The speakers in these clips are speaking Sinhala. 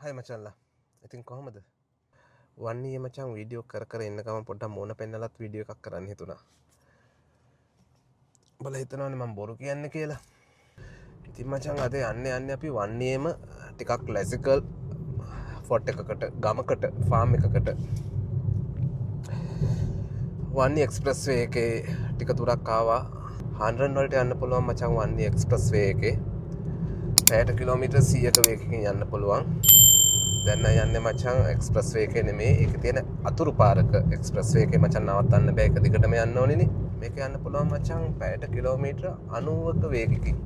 හයි මචල්ලා. ඉතින් කොහොමද? වන්නේ මචං වීඩියෝ කර ඉන්න ගමන් පොඩ්ඩක් මූණ පෙන්නලත් වීඩියෝ එකක් කරන්න හිතුණා. උඹලා හිතනවනේ මම බොරු කියන්නේ කියලා. ඉතින් මචං අද යන්නේ අපි වන්නේම ටිකක් ක්ලාසිකල් ෆොට් එකකට ගමකට ෆාම් එකකට වන්නේ එක්ස්ප්‍රස් වේ එකේ ටික දුරක් ආවා. 100 වලට යන්න පුළුවන් මචං වන්නේ එක්ස්ප්‍රස් වේ එකේ. පැයට කිලෝමීටර් 100ක වේගකින් යන්න පුළුවන්. දැන් යන්නේ මචං එක්ස්ප්‍රස් වේ එකේ නෙමෙයි. ඒකේ තියෙන අතුරු පාරක එක්ස්ප්‍රස් වේ එකේ මචං නවත්තන්න බෑ. එක දිගටම යන්න ඕනේනේ. මේක යන්න පුළුවන් මචං පැයට කිලෝමීටර් 90ක වේගකින්.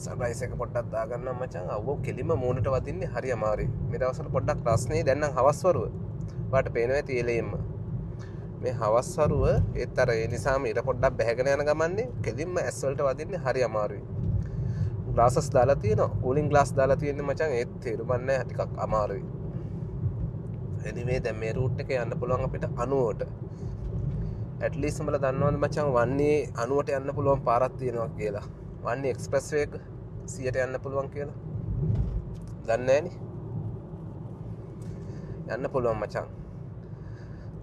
සර්ප්‍රයිස් එක පොඩ්ඩක් දාගන්නම් මචං. අවෝ කෙලිම මූණට වදින්නේ හරි අමාරුයි. මේ දවස්වල පොඩ්ඩක් රස්නේ. දැන් නම් හවස් වරුව. ඔයාලට පේනවා ඇති එලෙයින්ම. මේ හවස් වරුව ඒත් අර ඒ නිසාම ඊට පොඩ්ඩක් බැහැගෙන යන ගමන්නේ කෙලින්ම ඇස් වලට වදින්නේ හරි අමාරුයි. ග්ලාසස් දාලා තියෙනවා. කූලින් ග්ලාස් දාලා තියෙන්නේ මචං. ඒත් තේරුම් නැහැ ටිකක් අමාරුයි. එනිවේ දැන් මේ රූට් එකේ යන්න පුළුවන් අපිට 90ට. at least උඹලා දන්නවද මචං වන්නේ 90ට යන්න පුළුවන් පාරක් තියෙනවා කියලා. වන්නේ එක්ස්ප්‍රස් වේ එක 100ට යන්න පුළුවන් කියලා. දන්නේ නැහනේ. යන්න පුළුවන් මචං.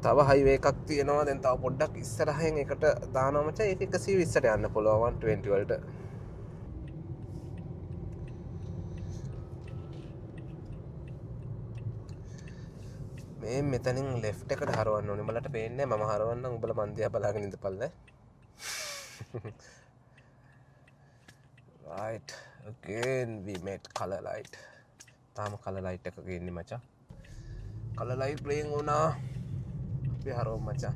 තව හයිවේ එකක් තියෙනවා. දැන් තව පොඩ්ඩක් ඉස්සරහින් එකට දානවා මචං. ඒක 120ට යන්න පුළුවන් 120 වලට. මේ මෙතනින් ලෙෆ්ට් එකට හරවන්න ඕනේ. උඹලට පේන්නේ මම හරවන්නම්. උඹලා මන් දිහා බලාගෙන ඉඳපල්ලා. right again we met color light. තාම color light එකක ඉන්නේ මචං. color light playing වුණා. අපි හරවමු මචං.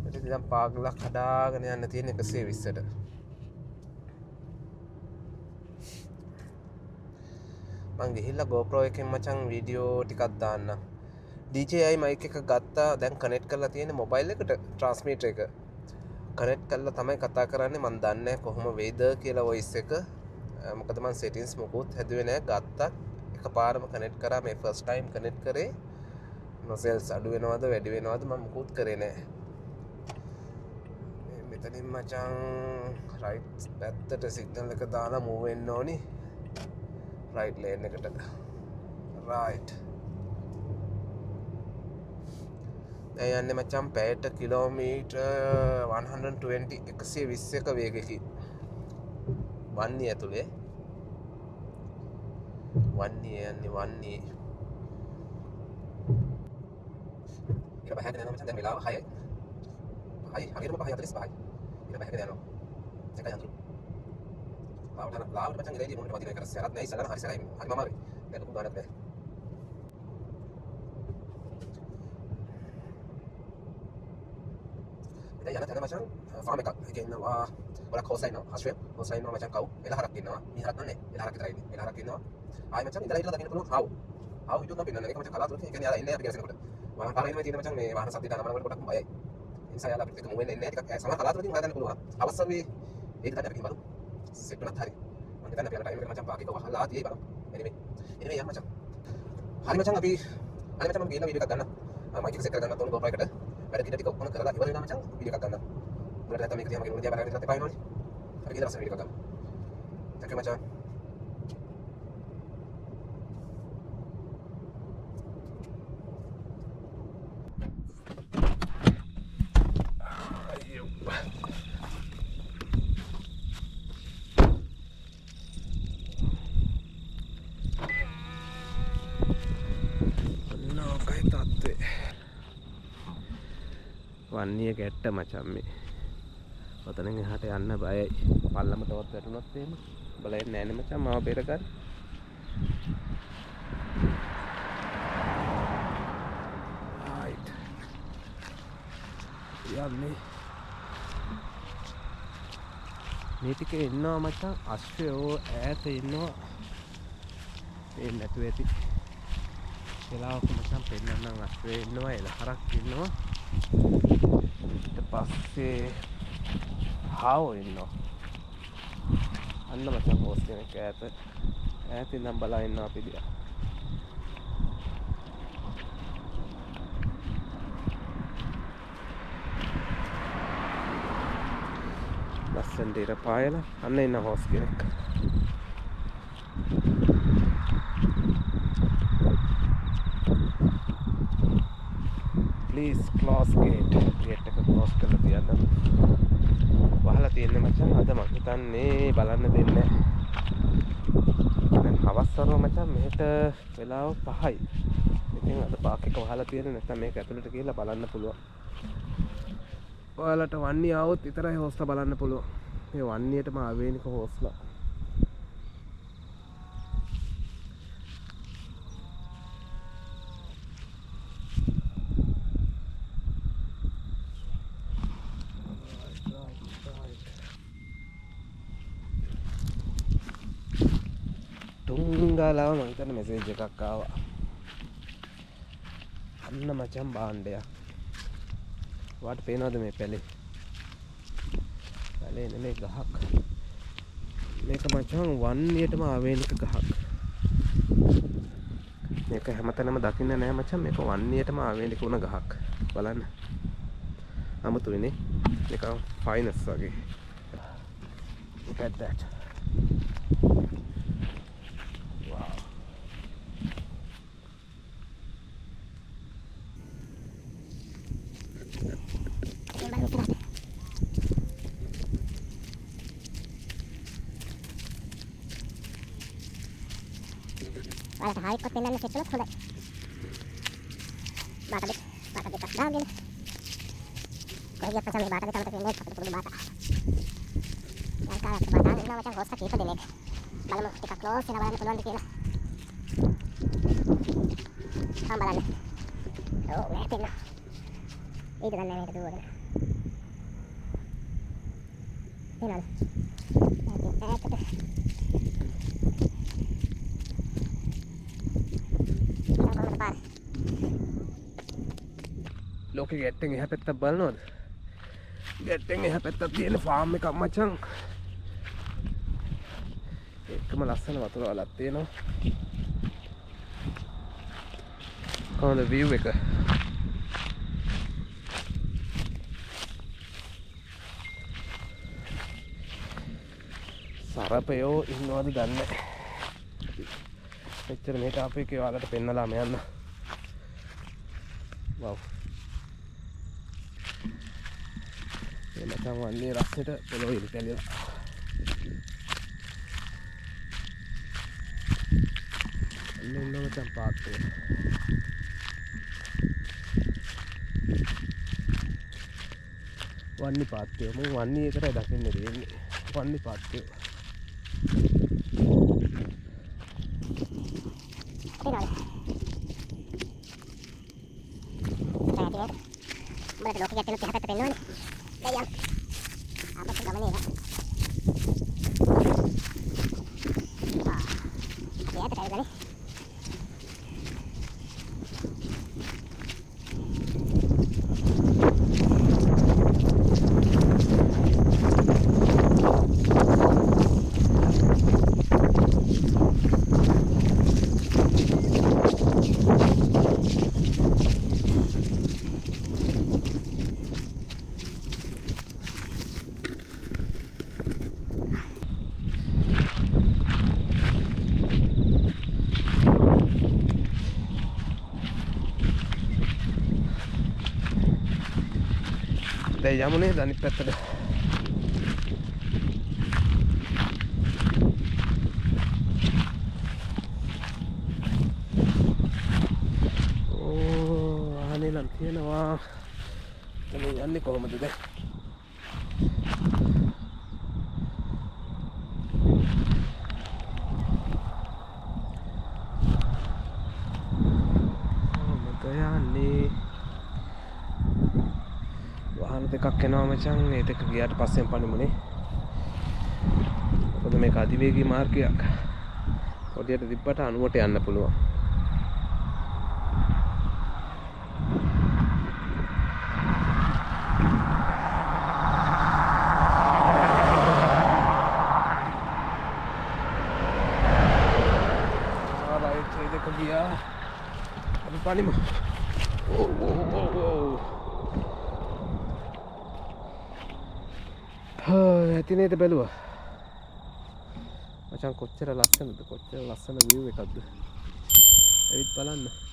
ඉතින් දැන් පාගලක් හදාගෙන යන්න තියෙන 120ට. මං ගිහිල්ලා GoPro එකෙන් මචං වීඩියෝ ටිකක් දාන්නම්. DJI mic එක ගත්තා. දැන් කනෙක්ට් කරලා තියෙන මොබයිල් එකට ට්‍රාන්ස්මිටර් එක. කනෙක්ට් කරලා තමයි කතා කරන්නේ. මන් දන්නේ නැහැ කොහොම වේද කියලා වොයිස් එක. මොකද මං සෙටින්ග්ස් මොකුත් හැදුවේ නැහැ. ගත්තා එකපාරම කනෙක්ට් කරා. මේ ෆස්ට් ටයිම් කනෙක්ට් කරේ. නොසෙල්ස් අඩු වෙනවද වැඩි වෙනවද මම මොකුත් කරේ නැහැ. මෙතනින් මචං රයිට් පැත්තට සිග්නල් එක දාලා මූව් වෙන්න ඕනි. රයිට් ලේන් එකට. රයිට්. දැන් යන්නේ මචං පැයට කිලෝමීටර් 120ක වේගයකින්. වන්නේ ඇතුලේ. වන්නේ යන්නේ වන්නේ. ඒක බහැගෙන යනවා මචං. දැන් වෙලාව 6යි. 6යි හරියටම 5:45යි. ඒක බහැගෙන යනවා. එකයි අඳුරු. ලාවට මචං ඉරේදී මොනට වදින එක කරස්සරත් නැහැ. ඉස්සරහ හරි සරයි. හරි මාමාවේ. දැන් ලොකු ගානක් නැහැ. යන තැන මචං ෆාම් එකක්. ඒක ඉන්නවා වල කෝසයි නෝ හස්වේ කෝසයි නෝ මචං කව් එලහරක් ඉන්නවා. මිහරක් නන්නේ. එලහරක් විතරයි ඉන්නේ. එලහරක් ඉන්නවා. ආයි මචං ඉඳලා ඉඳලා දකින්න පුළුවන් හාව් හිතුවා පින්නන එක මචං කලාතුරකින් ඒ කියන්නේ යාලා ඉන්නේ අපි ගැසෙනකොට. වාහන පාරේ ඉන්නේ තියෙන මචං මේ වාහන සද්ද දාන මනකට පොඩක් බයයි. ඉන්සයි යාලා අපිට එක මොවෙන්නේ නැහැ ටිකක් සමහර කලාතුරකින් හොයන්න පුළුවන්. අවශ්‍ය ඒක තමයි අපි බලමු. සෙට් වෙනත් හරි. මම හිතන්නේ අපි යන ටයිම් එක මචං පාකික වහලා තියේ බලමු. එනිමේ යන්න මචං. හරි මචං අපි අනේ මචං මම ගිහින් වීඩියෝ එකක් ගන්න. මයික් එක සෙට් කරගන්න ඕන GoPro එකට. වැඩ ටික ටික ඔක්කොම කරලා ඉවර වෙනා මචං වීඩියෝ එකක් ගන්න. උඹලට නැත්නම් මේක දිහා මගේ මුණ දිහා බලන්න ඉන්නත් එපා වෙනවනේ. හරි කියලා රස වීඩියෝ එකක් ගන්න. තැන්ක් යූ මචං. වන්නේ ගැට්ට මචං මේ. ඔතනින් එහාට යන්න බයයි. පල්ලමටවත් වැටුනොත් එහෙම. බලන්න නෑනේ මචං මාව බේර ගන්න. රයිට්. යන්නේ. මේ ටිකේ ඉන්නවා මචං අශ්වයෝ ඈත ඉන්නවා. ඒ නැතුව ඇති. වෙලාවක මචං පෙන්නන්නම් අශ්වයෝ ඉන්නවා එලහරක් ඉන්නවා. ඊට පස්සේ හාවෝ ඉන්නවා. අන්න මචං පෝස් කෙනෙක් ඈත ඉඳන් බලා ඉන්නවා අපි දිහා. ලස්සනට ඉර පායලා අන්න ඉන්න හොස් කෙනෙක්. please close gate එක close කරලා තියන්න. වහලා තියෙන්නේ මචං. අද මම හිතන්නේ බලන්න දෙන්නේ නැහැ. දැන් හවස් වරුව මචං මෙහෙට වෙලාව 5යි. ඉතින් අද පාක් එක වහලා තියෙන්නේ නැත්නම් මේක ඇතුළට ගිහලා බලන්න පුළුවන්. ඔයාලට වන්නේ આવොත් විතරයි හොස්ලා බලන්න පුළුවන්. මේ වන්නේටම ආවේනික හොස්ලා. තුංගාලාව මම හිතන්නේ මෙසේජ් එකක් ආවා. අන්න මචං බාණ්ඩයක්. වාට පේනවද මේ පැලේ? පැලේ නෙමෙයි ගහක්. මේක මචං වන්නේටම ආවේනික ගහක්. මේක හැමතැනම දකින්න නෑ මචං. මේක වන්නේටම ආවේනික වුණ ගහක්. බලන්න. අමුතුයිනේ. නිකන් ෆයිනස් වගේ. Look at that. Wala kahit ko tinan na sa tulog kulay. Bata dekat daging. Kaya lihat macam ni bata dekat tempat ini, pakai bata. Yang kalau ke bata, ini macam host kita dinek. Malam kita close, sila balan puluhan dikila. Balan. Oh, metin na. Itu kan namanya kedua kan. Ini kan. ලෝකෙ ගැට්ටෙන් එහා පැත්තක් බලනවද? ගැට්ටෙන් එහා පැත්තක් තියෙන ෆාම් එකක් මචං. ඒකම ලස්සන වතුර වලක් තියෙනවා. කොහොමද view එක? සරපයෝ ඉන්නවද දන්නේ නැහැ. මෙච්චර මේක ආපු එකේ ඔයාලට පෙන්නලාම යන්න. වව්. මචං වන්නේ රස්සෙට පොළොව ඉරිතැලිලා. අන්න මචං පාත්තේ. වන්නි පාත්තේ. මම වන්නි එකටයි දකින්න දෙන්නේ. Vanni පාත්තේ. Boleh loki kita lihat apa penuh. Gaya. Apa sih namanya ya? Ah. Ya, terkait kali. දැන් යමු නේද අනිත් පැත්තට. ඕ ආනේ නම් තියෙනවා. දැන් යන්නේ කොහමද දැන්? දෙකක් එනවා මචං. මේ දෙක ගියාට පස්සෙන් පනිමුනේ. මොකද මේක අධිවේගී මාර්ගයක්. පොඩියට දිබ්බට 90ට යන්න පුළුවන්. ආරයිට් මේ දෙක ගියා. අපි පනිමු. ඇති නේද බැලුවා මචං කොච්චර ලස්සනද කොච්චර ලස්සන view එකක්ද ඇවිත් බලන්න